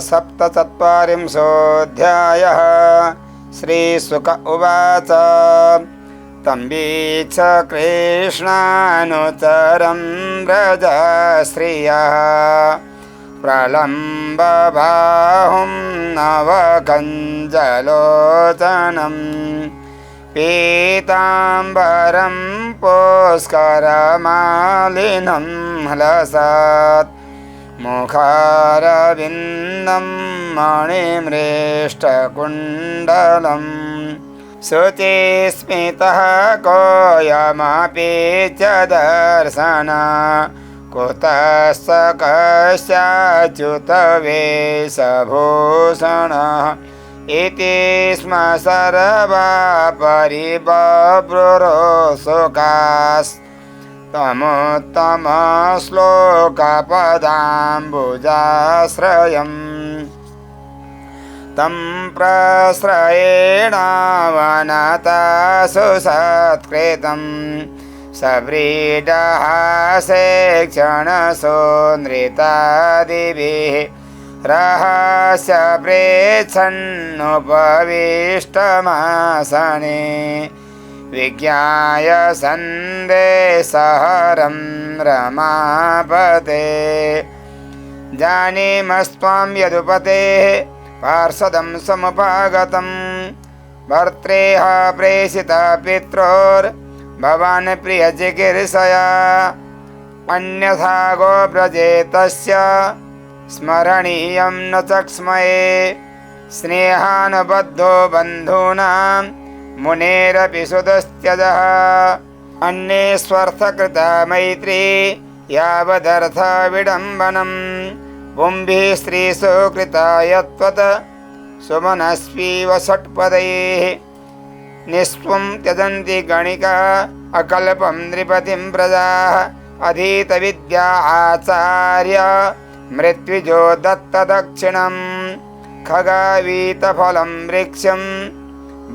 सप्तचत्वारिंशोऽध्यायः। श्रीशुक उवाच तं वीक्ष कृष्णानुचरं व्रजश्रियः प्रलम्बबाहुं नवकञ्जलोचनं पीताम्बरं पुष्करमालिनं ह्लसत् मुखारविन्दं मणिमृष्टकुण्डलं शुचिस्मितः कोऽयमपि च दर्शन कुतश्च कस्याच्युतवेशभूषणः इति स्म सर्वा परिबभ्रुरोऽशोकास्तमोत्तमश्लोकपदाम्बुजाश्रयम् तं प्रश्रयेणावनता सुसत्कृतं सव्रीडहासे क्षणसोनृतादिभिः रहस्य प्रेच्छन्नुपविष्टमासने विज्ञाय सन्देशहरं रमापते जानीमस्त्वां यदुपतेः पार्षदं समुपागतं भर्त्रेह प्रेषिता पित्रोर्भवान् प्रियचिकीर्षया अन्यथा गोव्रजेतस्य स्मरणीयं न चक्ष्मये स्नेहानुबद्धो बन्धूनां मुनेरपि सुदस्त्यजः अन्येष्वर्थकृता मैत्री यावदर्थ विडम्बनम् पुंभिः स्त्रीषु कृता यत्त्वत् सुमनस्वीव षट्पदैः निस्त्वं त्यजन्ति गणिका अकल्पं नृपतिं प्रजाः अधीतविद्या आचार्य मृत्युजो दत्तदक्षिणं खगावीतफलं वृक्षं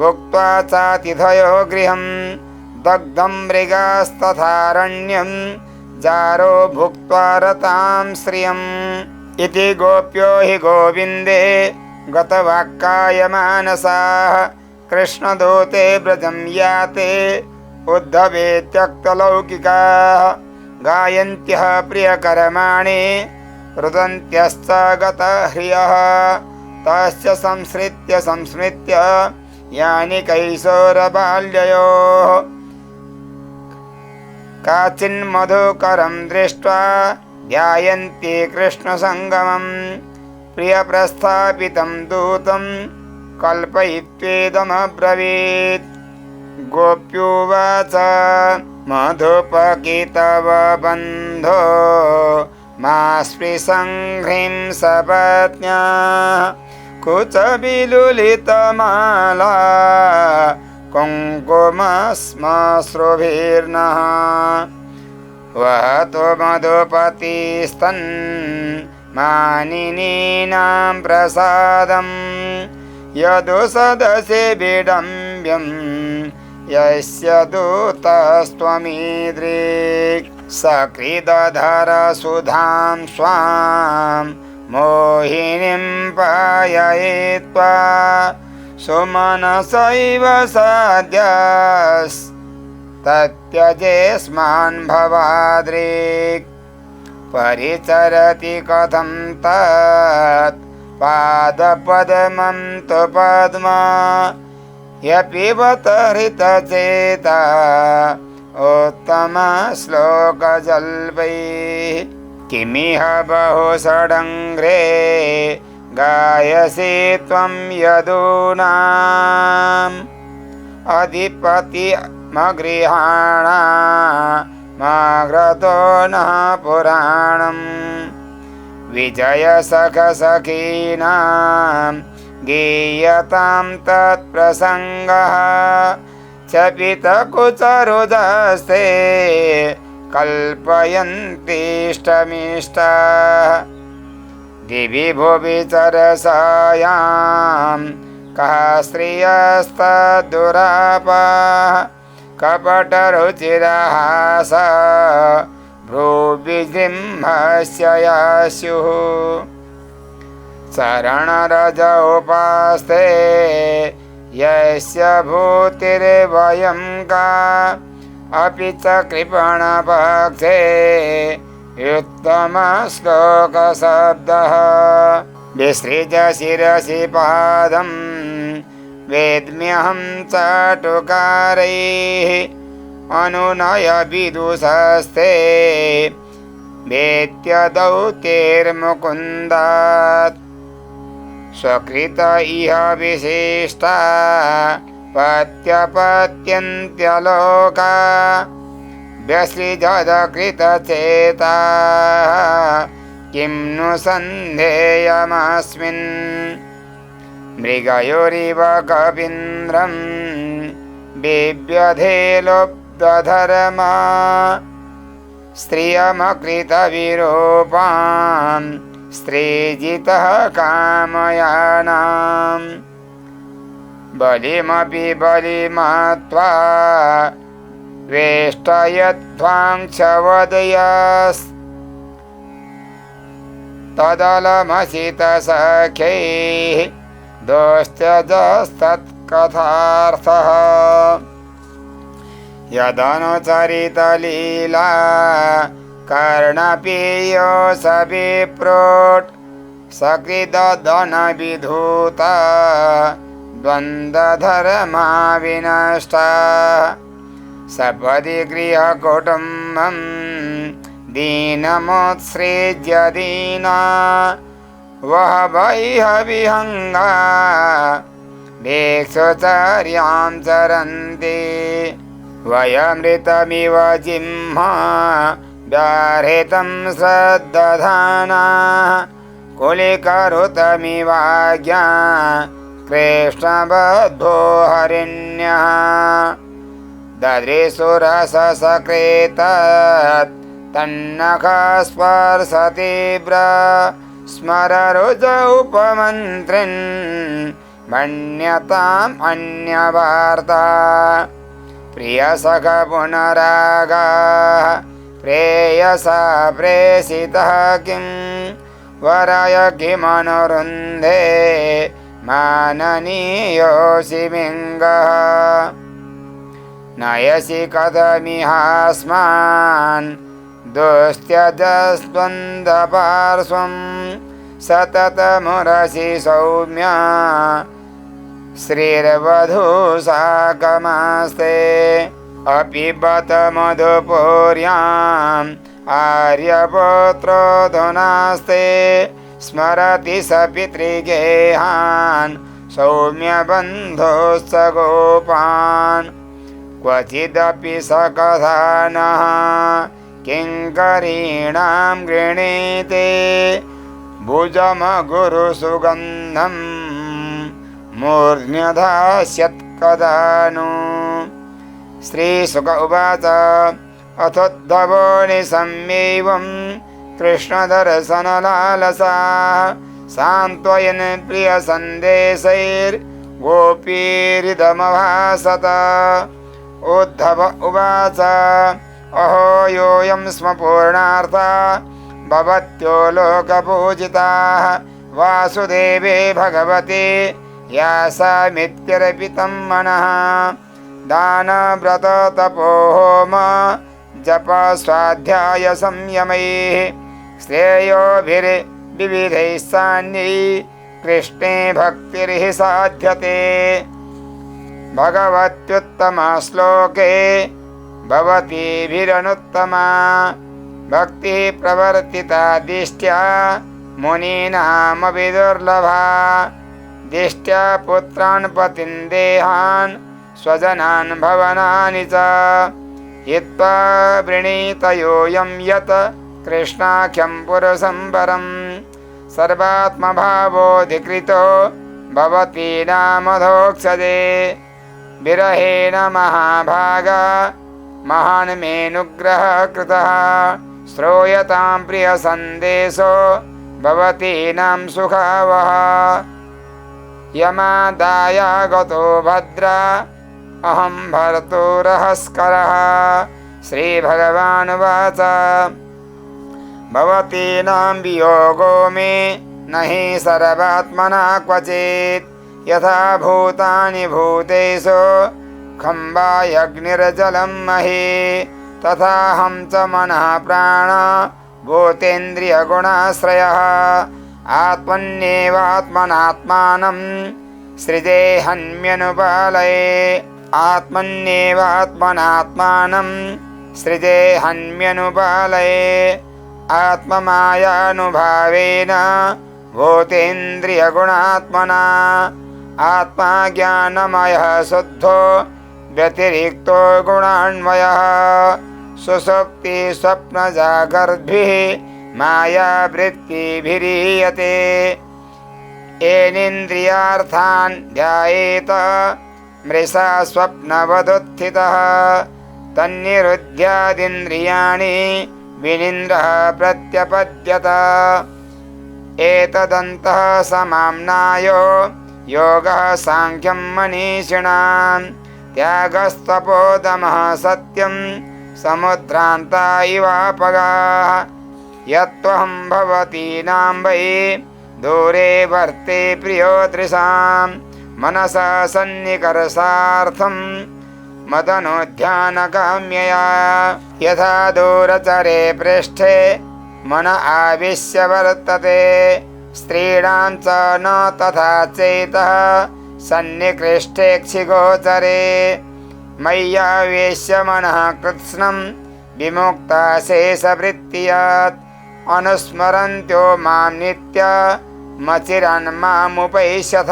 भुक्त्वा चातिथयो गृहं दग्धं मृगास्तथारण्यं जारो भुक्त्वा रतां श्रियम् इति गोप्यो हि गोविन्दे गतवाक्कायमानसाः कृष्णदूते व्रजं याते उद्धवे त्यक्तलौकिकाः गायन्त्यः प्रियकरमाणि रुदन्त्यश्च गतह्रियः तस्य संस्मृत्य यानि कैशोरबाल्ययोः काचिन्मधुकरं दृष्ट्वा ध्यायन्ति कृष्णसङ्गमं प्रियप्रस्थापितं दूतं कल्पयित्वेदमब्रवीत् गोप्युवाच मधुपकितव बन्धो मा स्पृशङ्घ्रिं सपत्न्या कुचविलुलितमाला कुङ्कुमश्मश्रुभिर्नः वहतो मधुपतिस्तन्मानिनीनां प्रसादं यदुसदसि विडम्ब्यं यस्य दूतस्त्वमीदृक् सकृदधर सुधां स्वां मोहिनीं पाययित्वा सुमनसैव सद्यस्तत्यजेस्मान् भवादृक् परिचरति कथं तत् पादपद्मं तु पद्मा यपिबत हृतचेता उत्तमश्लोकजल्पैः किमिह बहुषडङ्घ्रे गायसि त्वं यदूनाम् अधिपतिमगृहाणा माग्रतो नः पुराणम् विजयसखसखीनां गीयतां तत्प्रसङ्गः चपितकुचरुदस्ते कल्पयन्तीष्टमिष्टाः दिवि भुवि चरसायां कः श्रियस्तदुरापाः कपटरुचिरहास भ्रूविजृम्भस्य यास्युः शरणरज उपास्ते यस्य भूतिर्वयं का अपि च कृपणपक्षे उत्तमश्लोकशब्दः विसृज शिरसि पादं वेद्म्यहं चाटुकारैः अनुनय विदुषस्ते वेत्यदौतेर्मुकुन्दात् स्वकृत इह विशिष्टा पत्यपत्यन्त्यलोका व्यसृजदकृतचेता किं नु सन्धेयमस्मिन् मृगयोरिव कवीन्द्रं बिभ्यधेलोब्धधर्मा स्त्रियमकृतविरूपां स्त्रीजितः कामयानां बलिमपि बलिमत्वा वेष्टयध्वाङ्क्षवदयस् तदलमसितसख्यैः दोस्त्यजस्तत्कथार्थः यदनुचरितलीला कर्णपीयोऽसविप्रोट् सकृदधनविधूता द्वन्द्वधर्मा विनष्टा सपदि गृहकुटुम्बं दीनमुत्सृज्य दीना वहवैह विहङ्गा भिक्षुचर्यां चरन्ति वयमृतमिव जिह्मा व्याहृतं श्रद्दधाना कुलिकरुतमिवाज्ञा कृष्णबद्धो हरिण्यः ददृशुरससकृतत् तन्नखस्पर्शतीव्र स्मररुज उपमन्त्रिन् मन्यताम् अन्यवार्ता प्रियसख पुनरागः प्रेयसा प्रेषितः किं वराय किमनुरुन्धे माननीयोऽसि मिङ्गः नयसि कथमिहास्मान् दुस्त्यजस्त्वन्दपार्श्वं सततमुरसि सौम्या श्रीर्वधूसाकमास्ते अपिबत मधुपुर्याम् आर्यपुत्रोऽधुनास्ते स्मरति स पितृगेहान् सौम्यबन्धोश्च गोपान् क्वचिदपि स कथानः किङ्करीणां गृणीते भुजमगुरुसुगन्धं मूर्ध्न्यधास्यत्कदा नु श्रीशुक उवाच अथोद्धवो निसम्यैवं कृष्णदर्शनलालसा सान्त्वयन् प्रियसन्देशैर्गोपीरिदमभासत उद्धव उवाच अहो योऽयं स्म पूर्णार्था भवत्यो लोकपूजिताः वासुदेवे भगवते यासामित्यर्पितं मनः दानव्रततपो होम जप स्वाध्याय संयमैः श्रेयोभिर्विविधैः सान्यैः कृष्णे भक्तिर्हि साध्यते भगवत्युत्तमश्लोके भवतीभिरनुत्तमा भक्तिः प्रवर्तिता दिष्ट्या मुनीनामपि दुर्लभा दिष्ट्या पुत्रान् पतिं देहान् स्वजनान् भवनानि च हित्वा वृणीतयोऽयं यत् कृष्णाख्यं पुरुषं परं सर्वात्मभावोऽधिकृतो भवति नामधोक्षजे विरहेण महाभागा महान् मेऽनुग्रहः कृतः श्रूयतां प्रियसन्देशो भवतीनां सुखावः यमादायागतो भद्रा अहं भर्तुरहस्करः श्रीभगवानुवाच भवतीनां वियोगो मे न हि सर्वात्मना क्वचित् यथा भूतानि भूतेषु खम्बायग्निर्जलं महि तथाहं च मनः प्राण भूतेन्द्रियगुणाश्रयः आत्मन्येवात्मनात्मानं सृजेऽहन्यनुपालये आत्मन्येवात्मनात्मानं सृजेऽहन्यनुपालये आत्ममायानुभावेन भूतेन्द्रियगुणात्मना आत्मा ज्ञानमयः शुद्धो व्यतिरिक्तो गुणान्वयः सुषुप्ति स्वप्नजागर्द्भिः मायावृत्तिभिरीयते येनेन्द्रियार्थान् ध्यायेत मृषा स्वप्नवदुत्थितः तन्निरुध्यादिन्द्रियाणि विनीन्द्रः प्रत्यपद्यत एतदन्तः समाम्नायो योगः सांख्यं मनीषिणां त्यागस्तपोदमः सत्यं समुद्रान्ता इवापगाः यत्त्वहं भवतीनां वै दूरे वर्ते प्रियो दृशां मनसा सन्निकर्षार्थं मदनुध्यानकाम्यया यथा दूरचरे पृष्ठे मन आविश्य वर्तते स्त्रीणां च न तथा चेतः सन्निकृष्टेक्षिगोचरे मय्यावेश्य मनः कृत्स्नं विमुक्ताशेषवृत्तियात् अनुस्मरन्त्यो मां नित्यमचिरन् मामुपैष्यथ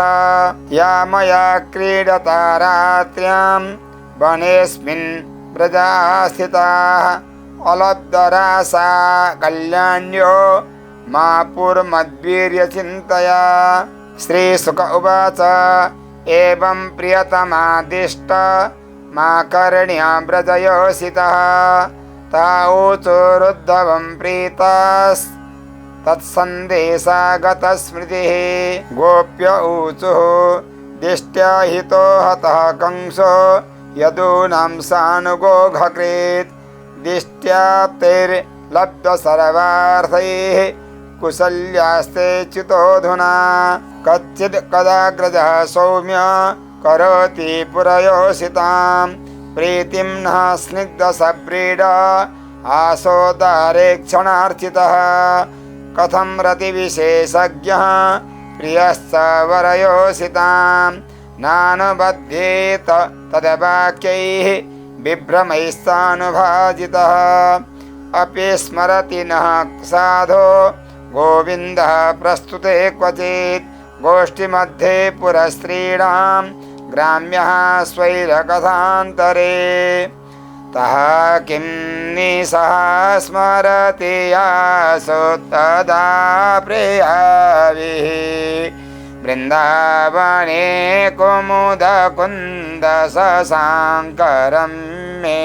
या मया क्रीडता रात्र्यां वनेऽस्मिन् व्रजास्थिताः अलब्धरासा कल्याण्यो मापुर्मद्वीर्यचिन्तया श्रीशुक उवाच एवं प्रियतमादिष्ट मा कर्ण्या व्रजयोषितः ताऊचुरुद्धवं प्रीतास्तत्सन्देशागतस्मृतिः गोप्य ऊचुः दिष्ट्या हितो हतः कंसो यदूनां सानुगोघकृत् दिष्ट्याप्तैर्लब्धसर्वार्थैः कुशल्यास्ते चितोऽधुना कच्चित् कदाग्रजः सौम्य करोति पुरयोषितां प्रीतिं न स्निग्धसव्रीडा आसोदारेक्षणार्चितः कथं रतिविशेषज्ञः प्रियश्च वरयोषितां नानुबध्येत तद्वाक्यैः विभ्रमैस्तानुभाजितः अपि स्मरति नः साधो गोविन्दः प्रस्तुते क्वचित् गोष्ठिमध्ये पुरस्त्रीणां ग्राम्यः स्वैरकथान्तरे तः किं निसः स्मरति यासु तदा प्रियाभिः वृन्दावने कुमुदकुन्दशशाङ्करं मे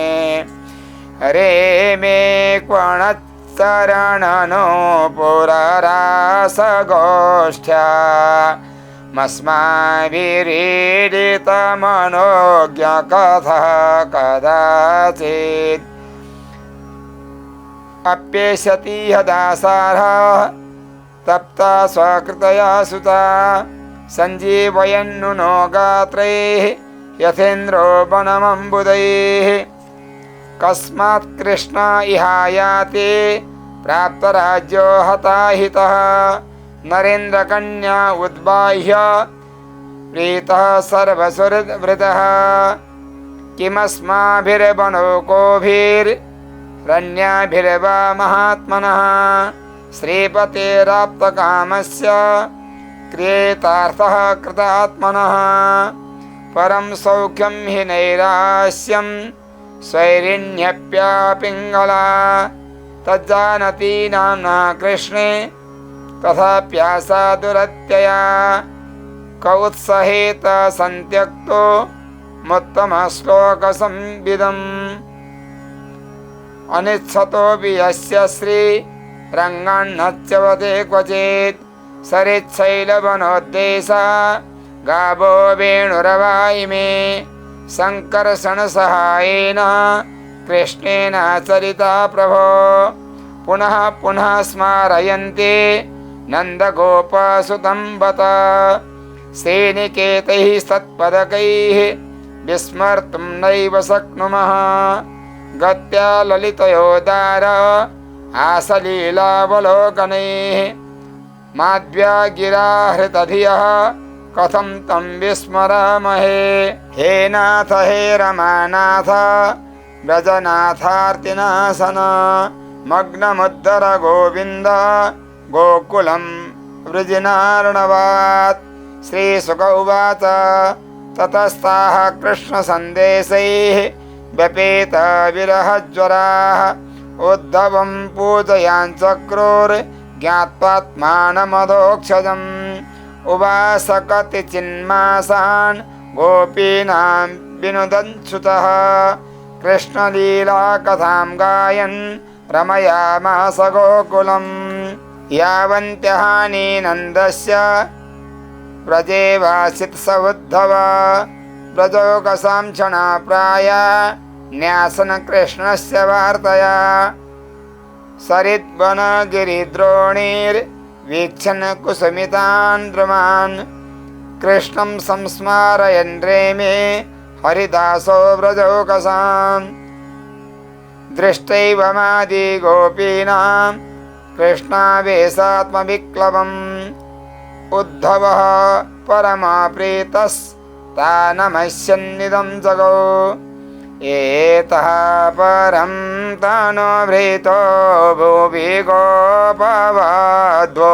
हरे मे क्वणच्चरणनो पुररासगोष्ठ्या मस्माभिरीडितमनोज्ञकथः कदाचित् अप्येष्यति यदासारः तप्ता स्वकृतया सुता सञ्जीवयन्नुनो गात्रैः यथेन्द्रो वनमम्बुदैः कस्मात् कृष्ण इहायाति प्राप्तराज्यो हताहितः नरेन्द्रकन्या उद्बाह्य प्रीतः सर्वसुहृद्वृतः किमस्माभिर्वनोकोभिरन्याभिर्वा महात्मनः श्रीपतेराप्तकामस्य क्रियेतार्थः कृतात्मनः परं सौख्यं हि नैरास्यं स्वैरिण्यप्यापिङ्गला तज्जानती नाम्ना कृष्णे तथाप्यासा दुरत्यया कौत्सहेत सन्त्यक्तो मुत्तमश्लोकसंविदम् अनिच्छतोऽपि यस्य श्रीरङ्गण्णच्यवते क्वचित् सरिच्छैलवनोद्देशा गावो वेणुरवा इमे सङ्कर्षणसहायेन कृष्णेन चरिता प्रभो पुनः पुनः स्मारयन्ते नन्दगोपसुतं बत श्रीनिकेतैः सत्पदकैः विस्मर्तुं नैव शक्नुमः गत्या ललितयोदार आसलीलावलोकनैः माध्व्यागिराहृतधियः कथं तं विस्मरामहे हे नाथ हे रमानाथ व्रजनाथार्तिनाशन मग्नमुद्धर गोविन्द गोकुलं वृजिनार्णवात् श्रीशुक उवाच ततस्ताः कृष्णसन्देशैः व्यपेत विरहज्वराः उद्धवं पूजयाञ्चक्रुर् ज्ञात्वात्मानमधोक्षजम् उवास कतिचिन्मासान् गोपीनां विनुदञ्च्युतः कृष्णलीलाकथां गायन् रमयामास गोकुलम् यावन्त्यहानि नन्दस्य व्रजे वासित स उद्धव व्रजोकसां क्षणाप्राया न्यासन कृष्णस्य वार्तया सरिद्वनगिरिद्रोणीर्वीक्षन् कुसुमितान् द्रुमान् कृष्णं संस्मारयन् रेमे हरिदासो व्रजोकसाम् दृष्टैव मादि गोपीनां कृष्णावेशात्मविक्लवम् उद्धवः परमप्रीतस्तानमस्यन्निदं जगौ एतः परं तनुभृतो भुवि गोपवध्वो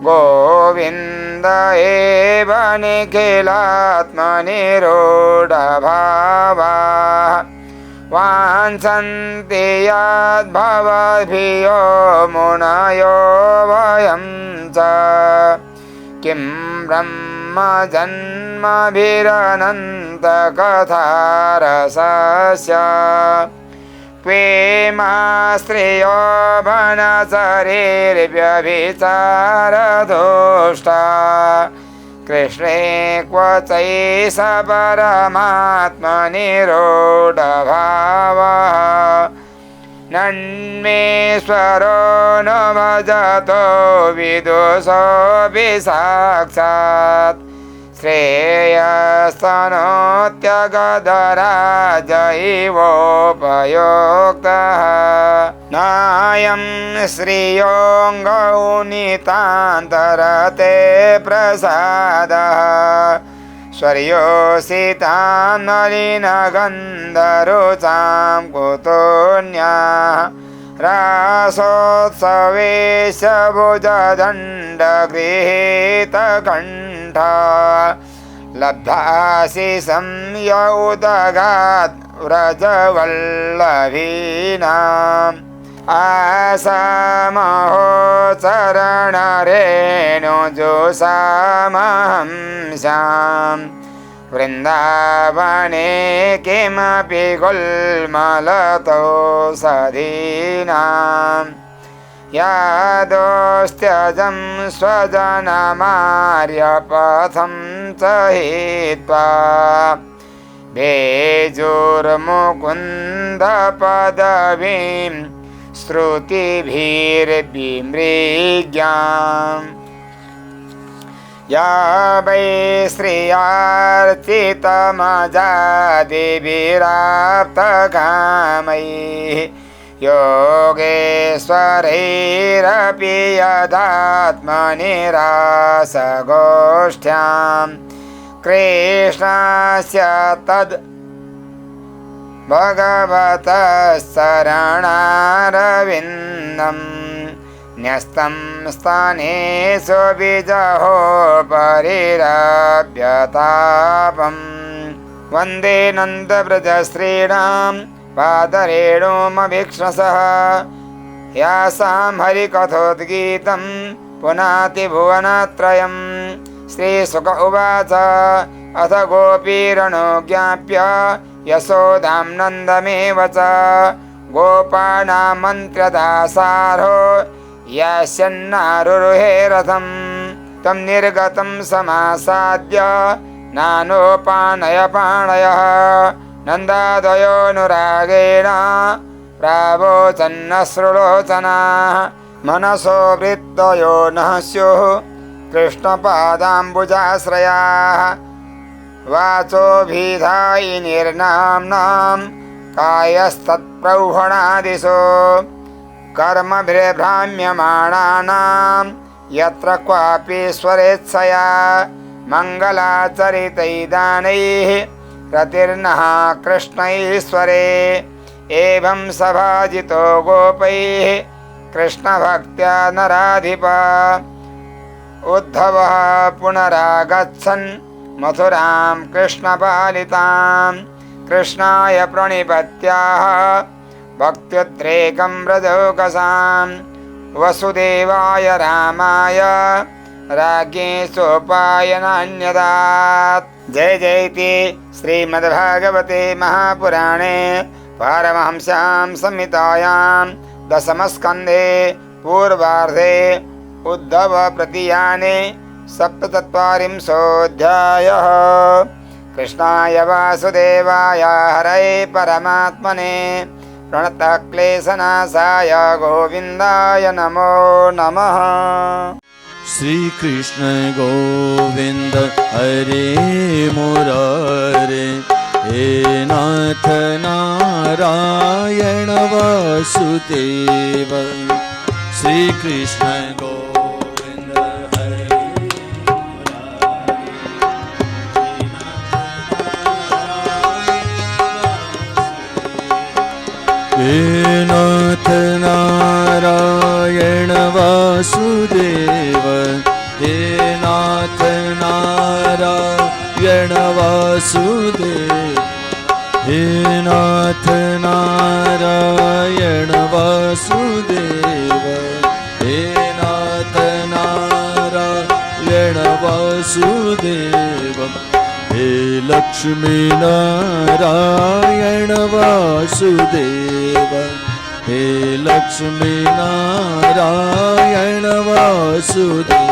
गोविन्द एव निखिलात्मनिरूढभावाः वाञ्छन्ति यद्भवद्भियो मुनयो वयं च किं ब्रह्मजन्मभिरनन्तकथारसस्य क्वेमाश्रियो वनचरेर्व्यभिचारदुष्टा कृष्णे क्व चैष परमात्मनिरूढभावः नन्मेश्वरो न भजतो विदुषोऽपि साक्षात् श्रेयस्तनोत्यगदराज इवोपयोक्तः नायं श्रियोऽङ्गौनितान्तरते प्रसादः स्वर्योषितां नलिनगन्धरुचां कुतोऽन्यः रासोत्सवेश भुजदण्डगृहीतकण्ठा लब्धाशिषं य उदगात् व्रजवल्लभीनाम् आसामहो चरणरेणुजुषामहंसाम् वृन्दावने किमपि गुल्मलतो सदीनाम् यादोस्त्यजं स्वजनमार्यपथं च हित्वा भेजोर्मुकुन्दपदवीं श्रुतिभिर्विमृग्याम् या वै श्रियार्चितमजादिभिराप्तकामैः योगेश्वरैरपि यदात्मनिरासगोष्ठ्यां कृष्णस्य तद् भगवतः शरणारविन्दम् न्यस्तं स्थानेषु विजहो परिरभ्यतापम् वन्दे नन्दव्रजश्रीणां पादरेणुमभीक्ष्णसः यासां हरिकथोद्गीतं पुनाति भुवनत्रयम् श्रीशुक उवाच अथ गोपीरणोज्ञाप्य यशोदां नन्दमेव च गोपानां मन्त्रदासारो यास्यन्नारुरुहे रथं तं निर्गतं समासाद्य नानोपानयपाणयः नन्दादयोऽनुरागेण प्रावोचन्नश्रुलोचनाः मनसो वृत्तयो नः स्युः कृष्णपादाम्बुजाश्रयाः वाचोभिधायिनीर्नाम्नां कायस्तत्प्रौढणादिशो कर्मभिर्भ्राम्यमाणानां यत्र क्वापि स्वरेच्छया मङ्गलाचरितैदानैः रतिर्नः कृष्णैश्वरे एवं सभाजितो गोपैः कृष्णभक्त्या नराधिपा उद्धवः पुनरागच्छन् मथुरां कृष्णपालितां कृष्णाय प्रणिपत्याः भक्त्युद्रेकं व्रजौकसां वसुदेवाय रामाय राज्ञे सोपायनान्यदात्। जय जयति श्रीमद्भागवते महापुराणे पारमहंस्यां संहितायां दशमस्कन्धे पूर्वार्धे उद्धव प्रतियाने सप्तचत्वारिंशोऽध्यायः। कृष्णाय वासुदेवाय हरये परमात्मने प्रणतक्लेशनाशाय गोविन्दाय नमो नमः। श्री कृष्ण गोविंद हरे मुरारे हे नाथ नारायण वासुदेव। श्री कृष्ण गोविंद हरे हे नाथ नारायण वासुदेव। हे नाथ नारायण वासुदेव। हे नाथ नारायण वासुदेव। हे नाथ नारायण वासुदेव। हे लक्ष्मी नारायण वासुदेव। हे लक्ष्मी नारायण वासुदेव।